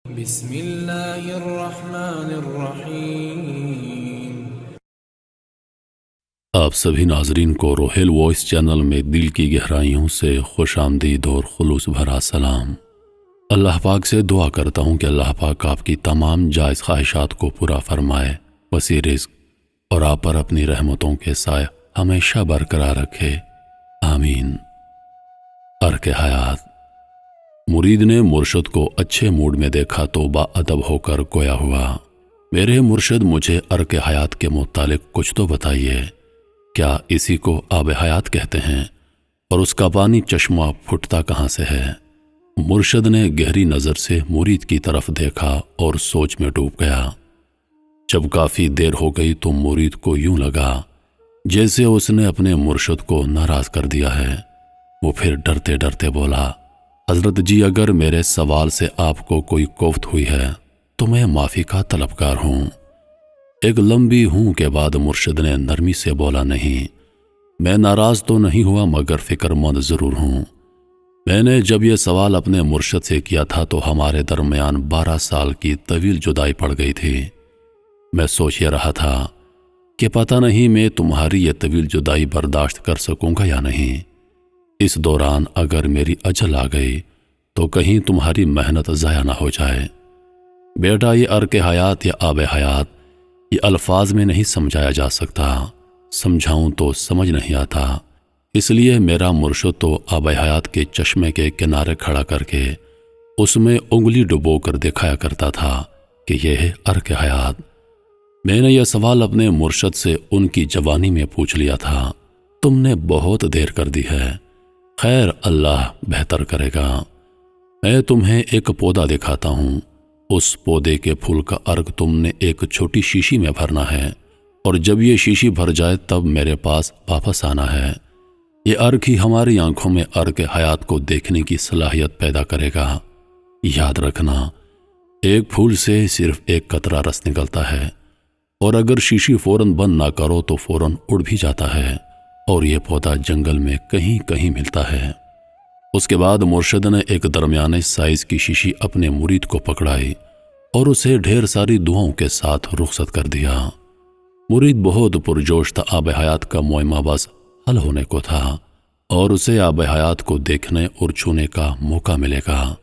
بسم اللہ الرحمن الرحیم۔ آپ سبھی ناظرین کو روحیل وائس چینل میں دل کی گہرائیوں سے خوش آمدید اور خلوص بھرا سلام۔ اللہ پاک سے دعا کرتا ہوں کہ اللہ پاک آپ کی تمام جائز خواہشات کو پورا فرمائے، وسیع رزق اور آپ پر اپنی رحمتوں کے سائے ہمیشہ برقرار رکھے، آمین۔ ارک حیات۔ مرید نے مرشد کو اچھے موڈ میں دیکھا تو با ادب ہو کر گویا ہوا، میرے مرشد مجھے ارک حیات کے متعلق کچھ تو بتائیے، کیا اسی کو آب حیات کہتے ہیں اور اس کا پانی چشمہ پھٹتا کہاں سے ہے؟ مرشد نے گہری نظر سے مرید کی طرف دیکھا اور سوچ میں ڈوب گیا۔ جب کافی دیر ہو گئی تو مرید کو یوں لگا جیسے اس نے اپنے مرشد کو ناراض کر دیا ہے۔ وہ پھر ڈرتے ڈرتے بولا، حضرت جی اگر میرے سوال سے آپ کو کوئی کوفت ہوئی ہے تو میں معافی کا طلبگار ہوں۔ ایک لمبی ہوں کے بعد مرشد نے نرمی سے بولا، نہیں، میں ناراض تو نہیں ہوا مگر فکر مند ضرور ہوں۔ میں نے جب یہ سوال اپنے مرشد سے کیا تھا تو ہمارے درمیان 12 سال کی طویل جدائی پڑ گئی تھی۔ میں سوچ یہ رہا تھا کہ پتہ نہیں میں تمہاری یہ طویل جدائی برداشت کر سکوں گا یا نہیں۔ اس دوران اگر میری اجل آ گئی تو کہیں تمہاری محنت ضائع نہ ہو جائے۔ بیٹا، یہ ارک حیات یا آب حیات یہ الفاظ میں نہیں سمجھایا جا سکتا، سمجھاؤں تو سمجھ نہیں آتا، اس لیے میرا مرشد تو آب حیات کے چشمے کے کنارے کھڑا کر کے اس میں انگلی ڈبو کر دکھایا کرتا تھا کہ یہ ہے ارک حیات۔ میں نے یہ سوال اپنے مرشد سے ان کی جوانی میں پوچھ لیا تھا، تم نے بہت دیر کر دی ہے، خیر اللہ بہتر کرے گا۔ میں تمہیں ایک پودا دکھاتا ہوں، اس پودے کے پھول کا ارک تم نے ایک چھوٹی شیشی میں بھرنا ہے اور جب یہ شیشی بھر جائے تب میرے پاس واپس آنا ہے۔ یہ ارک ہی ہماری آنکھوں میں ارک حیات کو دیکھنے کی صلاحیت پیدا کرے گا۔ یاد رکھنا، ایک پھول سے صرف ایک قطرہ رس نکلتا ہے اور اگر شیشی فوراً بند نہ کرو تو فوراً اڑ بھی جاتا ہے اور یہ پودا جنگل میں کہیں کہیں ملتا ہے۔ اس کے بعد مرشد نے ایک درمیانے سائز کی شیشی اپنے مرید کو پکڑائی اور اسے ڈھیر ساری دعاؤں کے ساتھ رخصت کر دیا۔ مرید بہت پرجوش تھا، آب حیات کا معمہ بس حل ہونے کو تھا اور اسے آب حیات کو دیکھنے اور چھونے کا موقع ملے گا،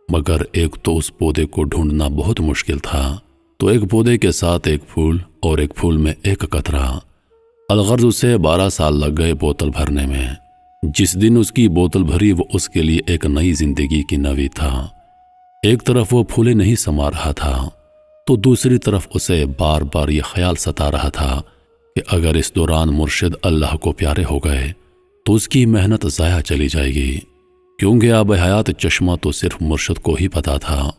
مگر ایک تو اس پودے کو ڈھونڈنا بہت مشکل تھا، تو ایک پودے کے ساتھ ایک پھول اور ایک پھول میں ایک قطرہ۔ الغرض اسے 12 سال لگ گئے بوتل بھرنے میں۔ جس دن اس کی بوتل بھری وہ اس کے لیے ایک نئی زندگی کی نوی تھا۔ ایک طرف وہ پھولے نہیں سما رہا تھا تو دوسری طرف اسے بار بار یہ خیال ستا رہا تھا کہ اگر اس دوران مرشد اللہ کو پیارے ہو گئے تو اس کی محنت ضائع چلی جائے گی، کیونکہ آب حیات چشمہ تو صرف مرشد کو ہی پتا تھا۔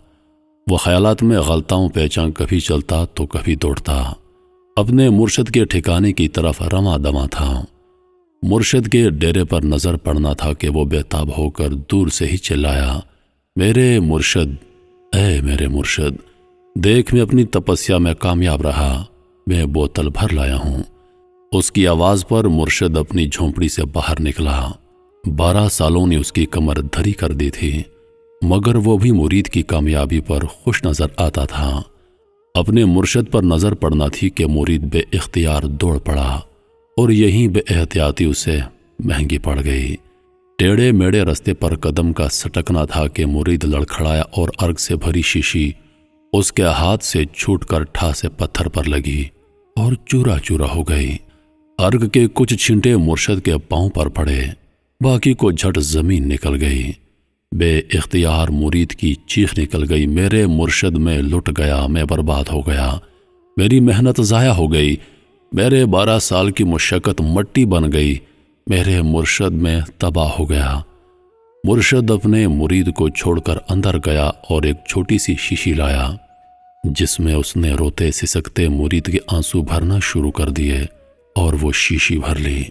وہ خیالات میں غلطاؤں پیچاں کبھی چلتا تو کبھی دوڑتا، اپنے مرشد کے ٹھکانے کی طرف رواں دواں تھا۔ مرشد کے ڈیرے پر نظر پڑنا تھا کہ وہ بے تاب ہو کر دور سے ہی چلایا، میرے مرشد، اے میرے مرشد، دیکھ میں اپنی تپسیا میں کامیاب رہا، میں بوتل بھر لایا ہوں۔ اس کی آواز پر مرشد اپنی جھونپڑی سے باہر نکلا۔ 12 سالوں نے اس کی کمر دھری کر دی تھی، مگر وہ بھی مرید کی کامیابی پر خوش نظر آتا تھا۔ اپنے مرشد پر نظر پڑنا تھی کہ مرید بے اختیار دوڑ پڑا اور یہیں بے احتیاطی اسے مہنگی پڑ گئی۔ ٹیڑے میڑے رستے پر قدم کا سٹکنا تھا کہ مرید لڑکھڑایا اور ارگ سے بھری شیشی اس کے ہاتھ سے چھوٹ کر ٹھا سے پتھر پر لگی اور چورا چورا ہو گئی۔ ارگ کے کچھ چھینٹے مرشد کے پاؤں پر پڑے، باقی کو جھٹ زمین نکل گئی۔ بے اختیار مرید کی چیخ نکل گئی، میرے مرشد میں لٹ گیا، میں برباد ہو گیا، میری محنت ضائع ہو گئی، میرے 12 سال کی مشقت مٹی بن گئی، میرے مرشد میں تباہ ہو گیا۔ مرشد اپنے مرید کو چھوڑ کر اندر گیا اور ایک چھوٹی سی شیشی لایا جس میں اس نے روتے سسکتے مرید کے آنسو بھرنا شروع کر دیے اور وہ شیشی بھر لی۔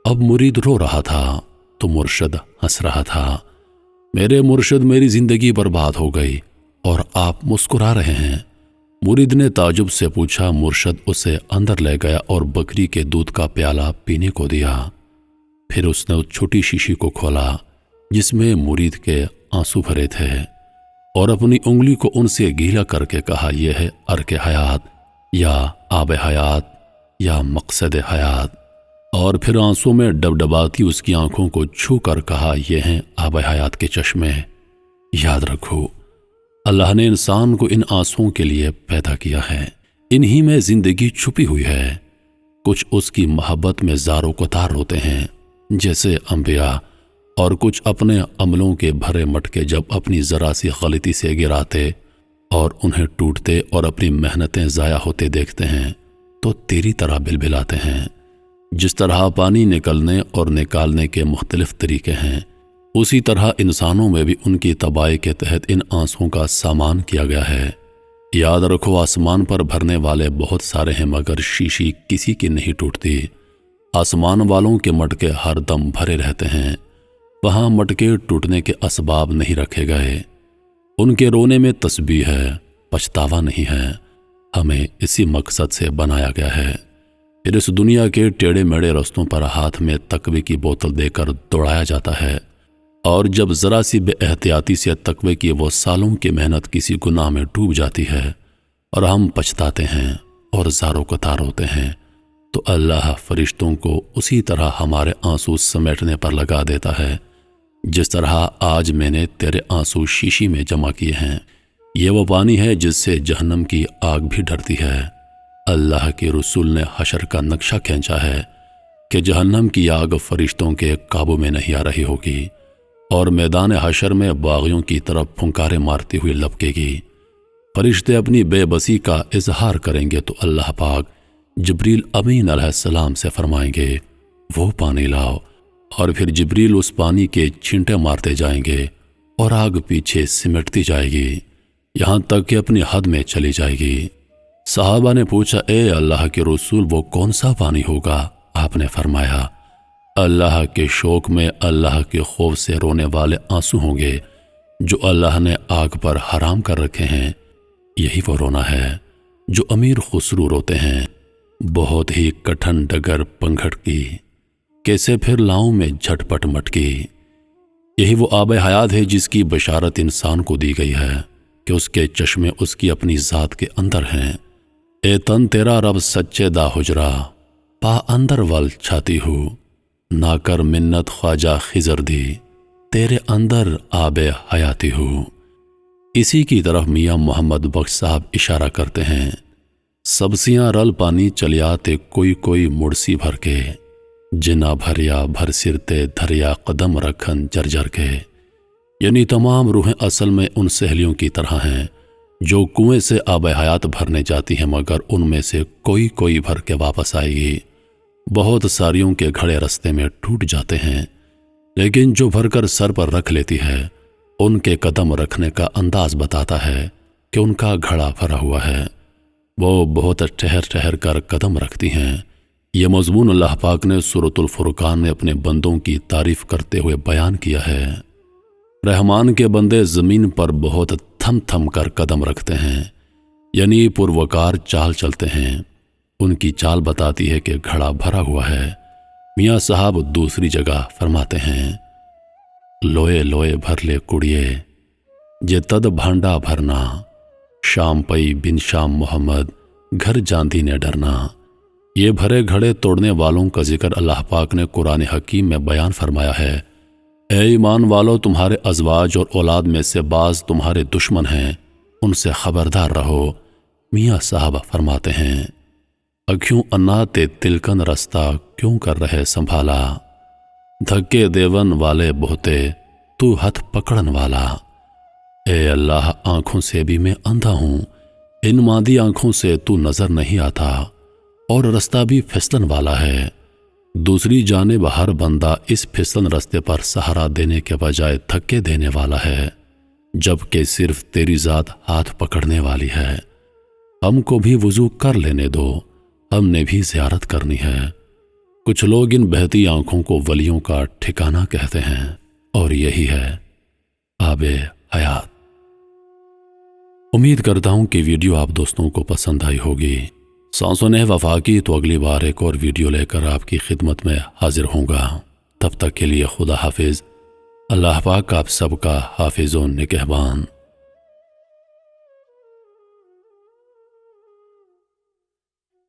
اب مرید رو رہا تھا تو مرشد ہنس رہا تھا، میرے مرشد، میری زندگی برباد ہو گئی اور آپ مسکرا رہے ہیں۔ مرید نے تعجب سے پوچھا۔ مرشد اسے اندر لے گیا اور بکری کے دودھ کا پیالہ پینے کو دیا۔ پھر اس نے اس چھوٹی شیشی کو کھولا جس میں مرید کے آنسو بھرے تھے۔ اور اپنی انگلی کو ان سے گیلا کر کے کہا، یہ ہے ارک حیات یا آب حیات یا مقصد حیات، اور پھر آنسوں میں ڈبڈباتی اس کی آنکھوں کو چھو کر کہا، یہ ہیں آب حیات کے چشمے۔ یاد رکھو، اللہ نے انسان کو ان آنسوؤں کے لیے پیدا کیا ہے، انہی میں زندگی چھپی ہوئی ہے۔ کچھ اس کی محبت میں زار و قطار ہوتے ہیں جیسے انبیاء، اور کچھ اپنے عملوں کے بھرے مٹکے جب اپنی ذرا سی غلطی سے گراتے اور انہیں ٹوٹتے اور اپنی محنتیں ضائع ہوتے دیکھتے ہیں تو تیری طرح بلبلاتے ہیں۔ جس طرح پانی نکلنے اور نکالنے کے مختلف طریقے ہیں، اسی طرح انسانوں میں بھی ان کی تباہی کے تحت ان آنسوؤں کا سامان کیا گیا ہے۔ یاد رکھو، آسمان پر بھرنے والے بہت سارے ہیں مگر شیشی کسی کی نہیں ٹوٹتی۔ آسمان والوں کے مٹکے ہر دم بھرے رہتے ہیں، وہاں مٹکے ٹوٹنے کے اسباب نہیں رکھے گئے۔ ان کے رونے میں تسبیح ہے، پچھتاوا نہیں ہے۔ ہمیں اسی مقصد سے بنایا گیا ہے۔ پھر اس دنیا کے ٹیڑے میڑے رستوں پر ہاتھ میں تقوی کی بوتل دے کر دوڑایا جاتا ہے، اور جب ذرا سی بے احتیاطی سے تقوی کی وہ سالوں کی محنت کسی گناہ میں ڈوب جاتی ہے اور ہم پچھتاتے ہیں اور زار و قطار ہوتے ہیں، تو اللہ فرشتوں کو اسی طرح ہمارے آنسو سمیٹنے پر لگا دیتا ہے جس طرح آج میں نے تیرے آنسو شیشی میں جمع کیے ہیں۔ یہ وہ پانی ہے جس سے جہنم کی آگ بھی ڈرتی ہے۔ اللہ کے رسول نے حشر کا نقشہ کھینچا ہے کہ جہنم کی آگ فرشتوں کے قابو میں نہیں آ رہی ہوگی، اور میدان حشر میں باغیوں کی طرف پھنکارے مارتی ہوئی لپکے گی۔ فرشتے اپنی بے بسی کا اظہار کریں گے تو اللہ پاک جبریل امین علیہ السلام سے فرمائیں گے، وہ پانی لاؤ، اور پھر جبریل اس پانی کے چھینٹے مارتے جائیں گے اور آگ پیچھے سمٹتی جائے گی یہاں تک کہ اپنی حد میں چلی جائے گی۔ صحابہ نے پوچھا، اے اللہ کے رسول، وہ کون سا پانی ہوگا؟ آپ نے فرمایا، اللہ کے شوق میں اللہ کے خوف سے رونے والے آنسو ہوں گے جو اللہ نے آگ پر حرام کر رکھے ہیں۔ یہی وہ رونا ہے جو امیر خسرو روتے ہیں، بہت ہی کٹھن ڈگر پنگھٹ کی، کیسے پھر لاؤں میں جھٹپٹ مٹکی۔ یہی وہ آب حیات ہے جس کی بشارت انسان کو دی گئی ہے کہ اس کے چشمے اس کی اپنی ذات کے اندر ہیں۔ اے تن تیرا رب سچے دا حجرا، پا اندر ول چھاتی ہو، نہ کر منت خواجہ خضر دی، تیرے اندر آب حیاتی ہو۔ اسی کی طرف میاں محمد بخش صاحب اشارہ کرتے ہیں، سبسیاں رل پانی چلیاتے کوئی کوئی مڑسی بھر کے، جنا بھریا بھر سرتے دھریا قدم رکھن جرجر کے۔ یعنی تمام روحیں اصل میں ان سہیلیوں کی طرح ہیں جو کنویں سے آب حیات بھرنے جاتی ہیں مگر ان میں سے کوئی کوئی بھر کے واپس آئے گی۔ بہت ساریوں کے گھڑے رستے میں ٹوٹ جاتے ہیں، لیکن جو بھر کر سر پر رکھ لیتی ہے ان کے قدم رکھنے کا انداز بتاتا ہے کہ ان کا گھڑا بھرا ہوا ہے، وہ بہت ٹھہر ٹھہر کر قدم رکھتی ہیں۔ یہ مضمون اللہ پاک نے سورۃ الفرقان میں اپنے بندوں کی تعریف کرتے ہوئے بیان کیا ہے۔ رحمان کے بندے زمین پر بہت تھم تھم کر قدم رکھتے ہیں، یعنی پروکار چال چلتے ہیں۔ ان کی چال بتاتی ہے کہ گھڑا بھرا ہوا ہے۔ میاں صاحب دوسری جگہ فرماتے ہیں، لوئے لوئے بھر لے کڑیے جے تد بھانڈا بھرنا، شام پئی بن شام محمد گھر جاندی نے ڈرنا۔ یہ بھرے گھڑے توڑنے والوں کا ذکر اللہ پاک نے قرآن حکیم میں بیان فرمایا ہے۔ اے ایمان والو، تمہارے ازواج اور اولاد میں سے بعض تمہارے دشمن ہیں، ان سے خبردار رہو۔ میاں صاحب فرماتے ہیں، اکھیوں انا تے تلکن رستہ کیوں کر رہے سنبھالا، دھکے دیون والے بہتے تو ہاتھ پکڑن والا۔ اے اللہ، آنکھوں سے بھی میں اندھا ہوں، ان مادی آنکھوں سے تو نظر نہیں آتا، اور رستہ بھی پھسلن والا ہے۔ دوسری جانب ہر بندہ اس پھسلن رستے پر سہارا دینے کے بجائے دھکے دینے والا ہے، جبکہ صرف تیری ذات ہاتھ پکڑنے والی ہے۔ ہم کو بھی وضو کر لینے دو، ہم نے بھی زیارت کرنی ہے۔ کچھ لوگ ان بہتی آنکھوں کو ولیوں کا ٹھکانہ کہتے ہیں، اور یہی ہے آب حیات۔ امید کرتا ہوں کہ ویڈیو آپ دوستوں کو پسند آئی ہوگی۔ سانسوں نے وفا کی تو اگلی بار ایک اور ویڈیو لے کر آپ کی خدمت میں حاضر ہوں گا۔ تب تک کے لیے خدا حافظ۔ اللہ پاک آپ سب کا حافظ و نگہبان۔